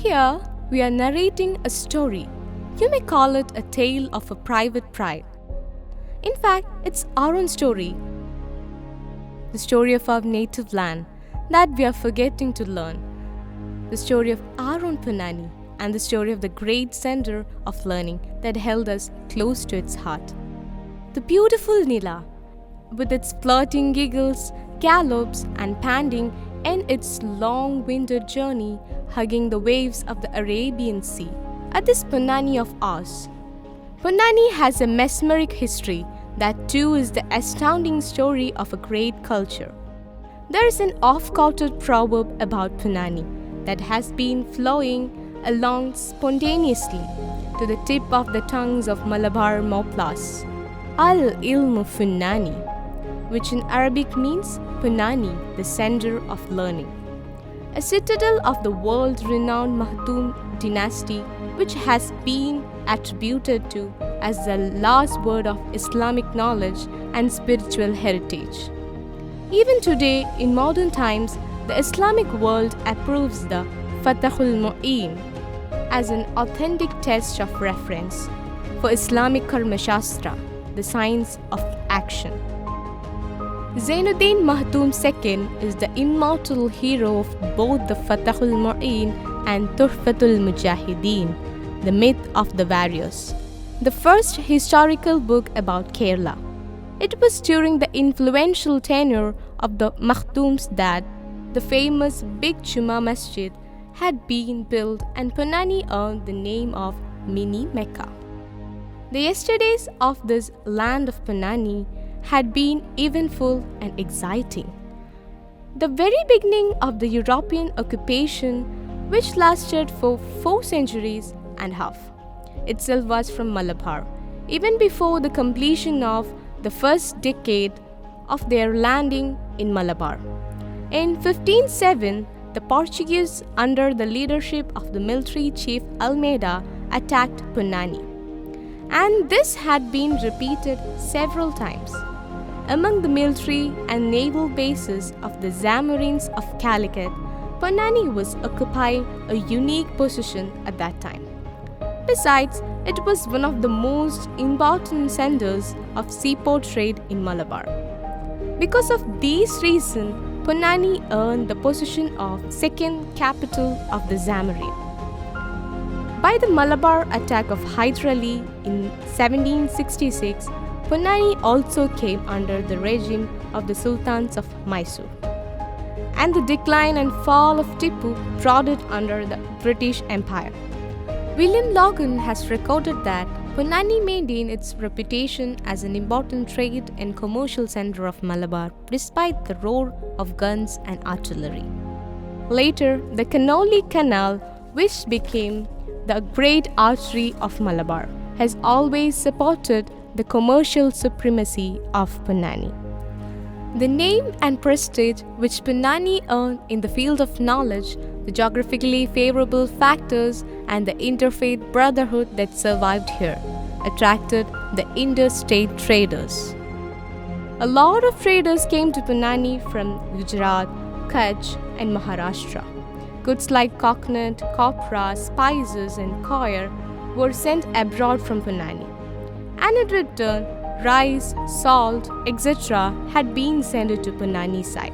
Here, we are narrating a story. You may call it a tale of a private pride. In fact, it's our own story. The story of our native land that we are forgetting to learn. The story of our own Ponnani and the story of the great center of learning that held us close to its heart. The beautiful Nila, with its flirting giggles, gallops and panting in its long-winded journey, hugging the waves of the Arabian Sea. At this Ponnani of ours, Ponnani has a mesmeric history that too is the astounding story of a great culture. There is an oft-quoted proverb about Ponnani that has been flowing along spontaneously to the tip of the tongues of Malabar Moplas. Al-ilmu Ponnani, which in Arabic means Ponnani, the center of learning. A citadel of the world-renowned Makhdoom dynasty, which has been attributed to as the last word of Islamic knowledge and spiritual heritage. Even today, in modern times, the Islamic world approves the Fathul Mu'in as an authentic test of reference for Islamic Karma Shastra, the science of action. Zainuddin Mahdum II is the immortal hero of both the Fathul Mu'in and Tuhfatul Mujahideen, the myth of the warriors, the first historical book about Kerala. It was during the influential tenure of the Makhdums that the famous Big Juma Masjid had been built and Ponnani earned the name of Mini Mecca. The yesterdays of this land of Ponnani had been eventful and exciting. The very beginning of the European occupation, which lasted for 4 centuries and a half, itself was from Malabar, even before the completion of the first decade of their landing in Malabar. In 1507, the Portuguese, under the leadership of the military chief Almeida, attacked Ponnani, and this had been repeated several times. Among the military and naval bases of the Zamorins of Calicut, Ponnani was occupying a unique position at that time. Besides, it was one of the most important centers of seaport trade in Malabar. Because of these reasons, Ponnani earned the position of second capital of the Zamorin. By the Malabar attack of Hyder Ali in 1766, Ponnani also came under the regime of the Sultans of Mysore. And the decline and fall of Tipu brought it under the British Empire. William Logan has recorded that Ponnani maintained its reputation as an important trade and commercial center of Malabar despite the roar of guns and artillery. Later, the Canoli Canal, which became the great artery of Malabar, has always supported the commercial supremacy of Ponnani. The name and prestige which Ponnani earned in the field of knowledge, the geographically favorable factors, and the interfaith brotherhood that survived here attracted the interstate traders. A lot of traders came to Ponnani from Gujarat, Kutch, and Maharashtra. Goods like coconut, copra, spices, and coir were sent abroad from Ponnani, and in return, rice, salt, etc. had been sent to Ponnani side.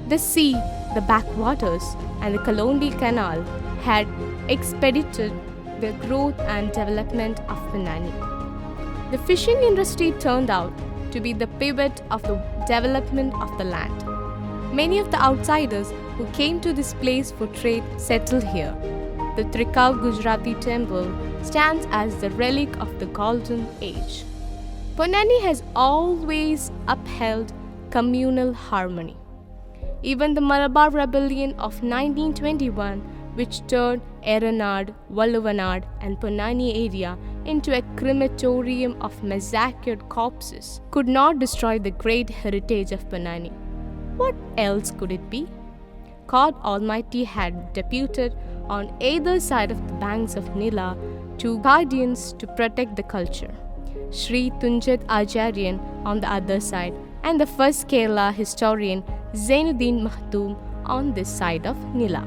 The sea, the backwaters, and the Kalondi Canal had expedited the growth and development of Ponnani. The fishing industry turned out to be the pivot of the development of the land. Many of the outsiders who came to this place for trade settled here. The Trikau Gujarati temple stands as the relic of the golden age. Ponnani has always upheld communal harmony. Even the Malabar Rebellion of 1921, which turned Eranad, Valluvanad and Ponnani area into a crematorium of massacred corpses, could not destroy the great heritage of Ponnani. What else could it be? God Almighty had deputed on either side of the banks of Nila 2 guardians to protect the culture. Sri Tunjat Acharyan on the other side and the first Kerala historian Zainuddin Mahdum on this side of Nila.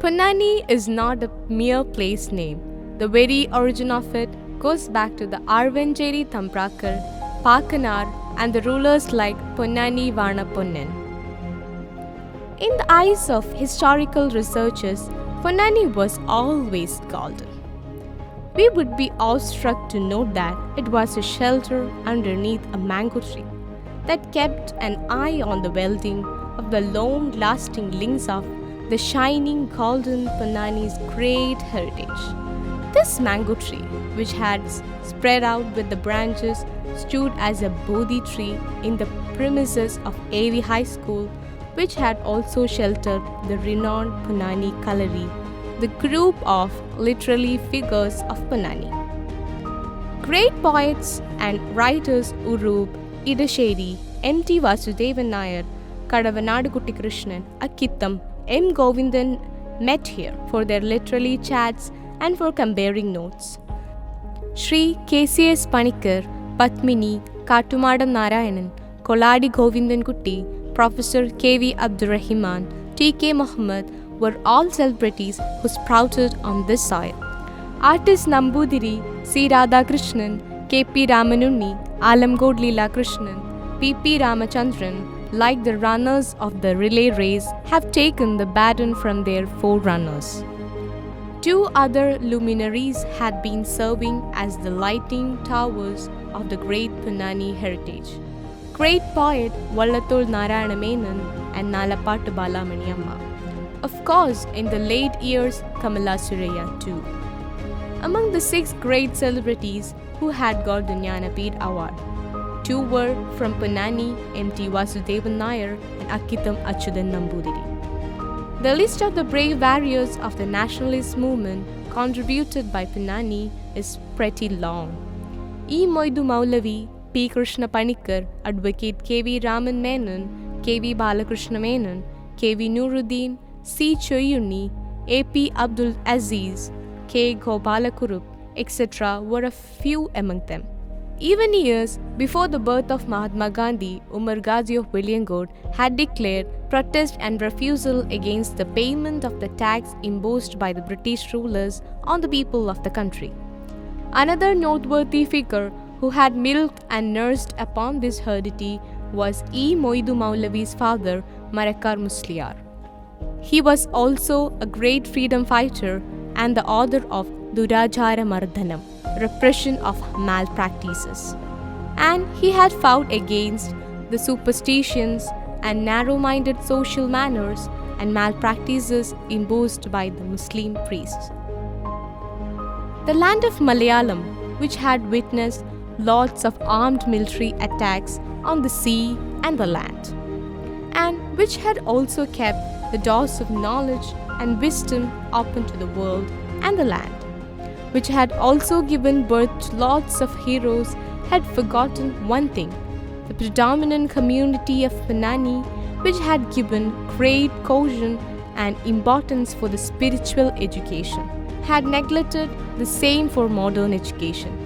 Ponnani is not a mere place name. The very origin of it goes back to the Arvanjeri Thamprakar, Pakanar, and the rulers like Ponnani Vana Ponnan. In the eyes of historical researchers, Ponnani was always golden. We would be awestruck to note that it was a shelter underneath a mango tree that kept an eye on the welding of the long-lasting links of the shining golden Ponnani's great heritage. This mango tree, which had spread out with the branches, stood as a Bodhi tree in the premises of AV High School, which had also sheltered the renowned Ponnani Kalari, the group of literary figures of Ponnani. Great poets and writers Urup, Idasheri, M.T. Vasudevan Nair, Kadavanad Krishnan, Akitham, M. Govindan met here for their literary chats and for comparing notes. Shri K.C.S. Panikar, Patmini, Katumadam Narayanan, Koladi Govindan Kutti, Professor K.V. Abdurrahman, T.K. Mohammed were all celebrities who sprouted on this soil. Artists Nambudiri, C. Radhakrishnan, K.P. Ramanunni, Alamgod Leela Krishnan, P.P. Ramachandran, like the runners of the relay race, have taken the baton from their forerunners. Two other luminaries had been serving as the lighting towers of the great Ponnani heritage. Great poet Vallathol Narayana Menon and Nalapattu Balamani Amma. Of course, in the late years, Kamala Suraya too. Among the 6 great celebrities who had got the Jnanapith Award, 2 were from Ponnani, M.T. Vasudevan Nair and Akitham Achyutan Nambudiri. The list of the brave warriors of the nationalist movement contributed by Ponnani is pretty long. E. Moidu Maulavi, P. Krishna Panikar, Advocate K.V. Raman Menon, K.V. Balakrishna Menon, K.V. Nuruddin, C. Choyuni, A.P. Abdul Aziz, K. Gopalakurup, etc. were a few among them. Even years before the birth of Mahatma Gandhi, Umar Ghazi of Williamgod had declared protest and refusal against the payment of the tax imposed by the British rulers on the people of the country. Another noteworthy figure who had milked and nursed upon this heredity was E. Moidu Maulavi's father, Marakar Musliar. He was also a great freedom fighter and the author of Durajara Mardhanam, repression of malpractices. And he had fought against the superstitions and narrow-minded social manners and malpractices imposed by the Muslim priests. The land of Malayalam, which had witnessed lots of armed military attacks on the sea and the land, and which had also kept the doors of knowledge and wisdom open to the world and the land, which had also given birth to lots of heroes, had forgotten one thing: the predominant community of Ponnani, which had given great caution and importance for the spiritual education, had neglected the same for modern education.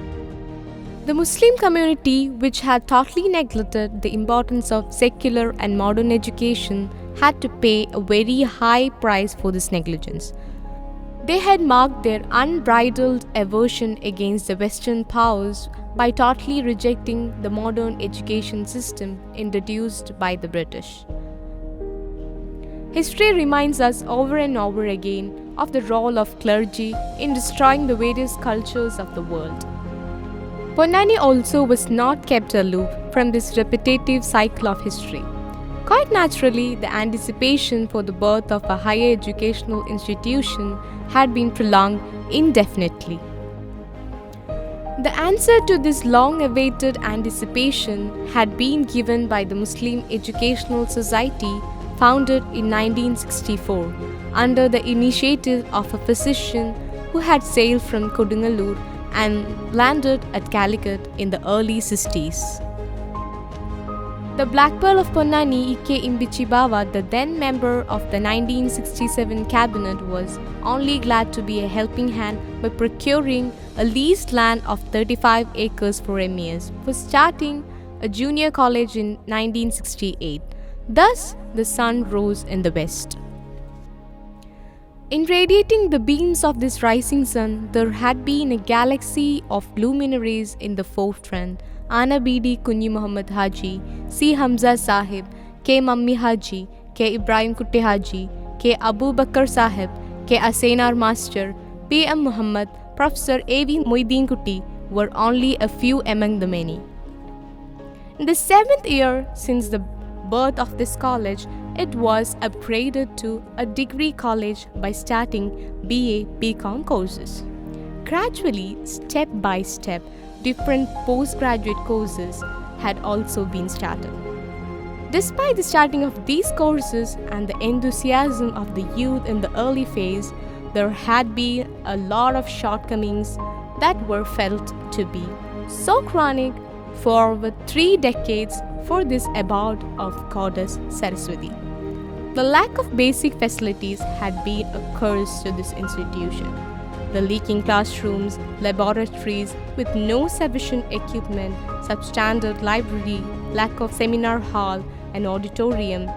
The Muslim community, which had totally neglected the importance of secular and modern education, had to pay a very high price for this negligence. They had marked their unbridled aversion against the Western powers by totally rejecting the modern education system introduced by the British. History reminds us over and over again of the role of clergy in destroying the various cultures of the world. Ponnani also was not kept aloof from this repetitive cycle of history. Quite naturally, the anticipation for the birth of a higher educational institution had been prolonged indefinitely. The answer to this long-awaited anticipation had been given by the Muslim Educational Society, founded in 1964 under the initiative of a physician who had sailed from Kodungalur and landed at Calicut in the early 60s. The Black Pearl of Ponnani, Ike Imbichibawa, the then member of the 1967 cabinet, was only glad to be a helping hand by procuring a leased land of 35 acres for MES for starting a junior college in 1968. Thus, the sun rose in the west. In radiating the beams of this rising sun, there had been a galaxy of luminaries in the forefront. Ana Bidi Kunyi Muhammad Haji, C. Hamza Sahib, K. Mammi Haji, K. Ibrahim Kutte Haji, K. Abu Bakr Sahib, K. Asenar Master, P. M. Muhammad, Professor A. V. Moideen Kutti were only a few among the many. In the 7th year since the birth of this college, it was upgraded to a degree college by starting BA BCom courses. Gradually, step by step, different postgraduate courses had also been started. Despite the starting of these courses and the enthusiasm of the youth in the early phase, there had been a lot of shortcomings that were felt to be so chronic for over 3 decades for this abode of Goddess Saraswati. The lack of basic facilities had been a curse to this institution. The leaking classrooms, laboratories with no sufficient equipment, substandard library, lack of seminar hall and auditorium,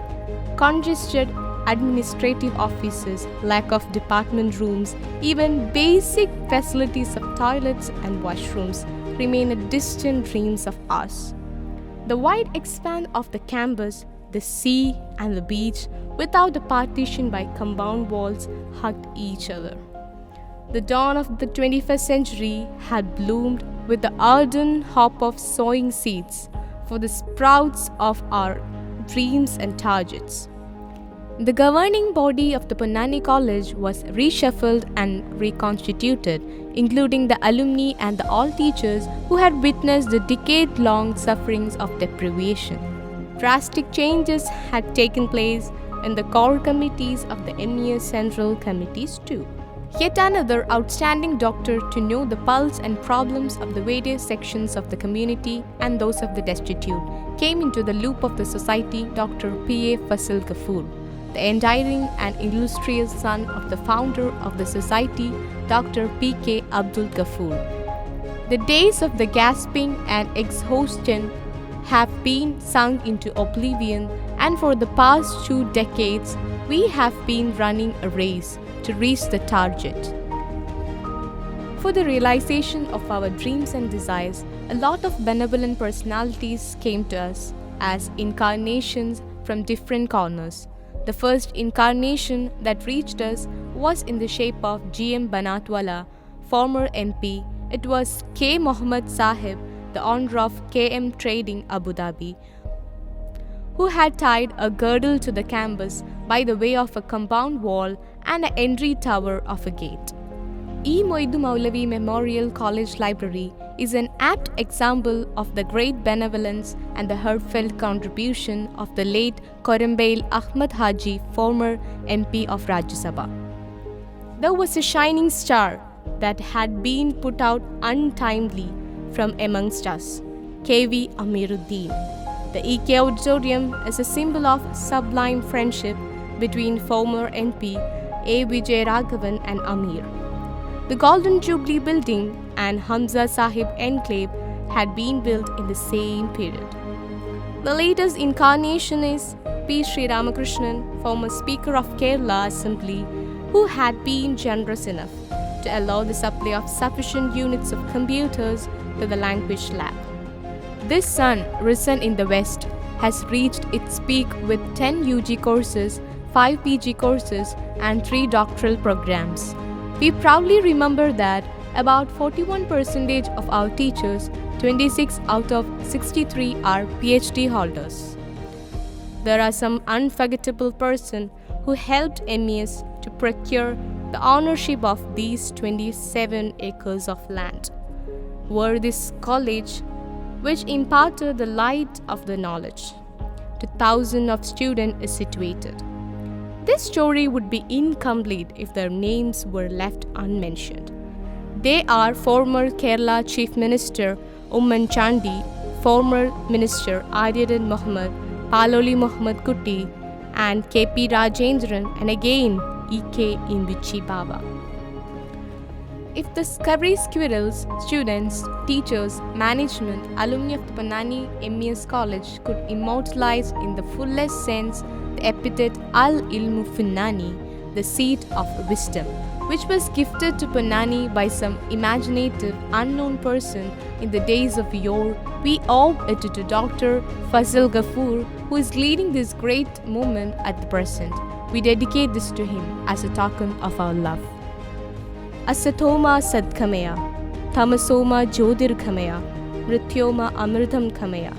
congested administrative offices, lack of department rooms, even basic facilities of toilets and washrooms remain a distant dreams of us. The wide expanse of the campus, the sea and the beach, without a partition by compound walls, hugged each other. The dawn of the 21st century had bloomed with the ardent hope of sowing seeds for the sprouts of our dreams and targets. The governing body of the Ponnani College was reshuffled and reconstituted, including the alumni and all teachers who had witnessed the decade-long sufferings of deprivation. Drastic changes had taken place in the core committees of the MES Central Committees too. Yet another outstanding doctor to know the pulse and problems of the various sections of the community and those of the destitute came into the loop of the society, Dr. P.A. Fasil Ghafoor, the enduring and illustrious son of the founder of the society, Dr. P.K. Abdul Ghafoor. The days of the gasping and exhaustion have been sunk into oblivion, and for the past 2 decades, we have been running a race to reach the target. For the realization of our dreams and desires, a lot of benevolent personalities came to us as incarnations from different corners. The first incarnation that reached us was in the shape of G.M. Banatwala, former MP. It was K. Mohammed Sahib, the owner of KM Trading Abu Dhabi, who had tied a girdle to the campus by the way of a compound wall and an entry tower of a gate. E. Moidu Maulavi Memorial College Library is an apt example of the great benevolence and the heartfelt contribution of the late Korambail Ahmad Haji, former MP of Rajya Sabha. There was a shining star that had been put out untimely from amongst us, K.V. Amiruddin. The EK Auditorium is a symbol of sublime friendship between former MP A. Vijay Raghavan and Amir. The Golden Jubilee Building and Hamza Sahib Enclave had been built in the same period. The latest incarnation is P. Sri Ramakrishnan, former Speaker of Kerala Assembly, who had been generous enough to allow the supply of sufficient units of computers to the language lab. This sun, risen in the west, has reached its peak with 10 UG courses, 5 PG courses, and 3 doctoral programs. We proudly remember that about 41% of our teachers, 26 out of 63, are PhD holders. There are some unforgettable persons who helped MES to procure the ownership of these 27 acres of land, where this college, which imparted the light of the knowledge to thousands of students, is situated. This story would be incomplete if their names were left unmentioned. They are former Kerala Chief Minister Umman Chandi, former Minister Aryadan Mohammed, Paloli Muhammad Kutti, and K.P. Rajendran, and again E.K. Imbichi Baba. If the Discovery Squirrels, students, teachers, management, alumni of the Ponnani MES College could immortalize in the fullest sense the epithet Al-Ilmu Finnani, the seat of wisdom, which was gifted to Ponnani by some imaginative, unknown person in the days of yore. We owe it to Dr. Fazil Ghafoor, who is leading this great movement at the present. We dedicate this to him as a token of our love. Asatoma Sadkamaya, Tamasoma Jyotirgamaya, Mrityoma Amritam Kamaya.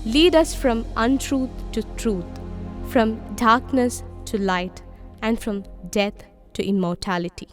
Lead us from untruth to truth, from darkness to light, and from death to immortality.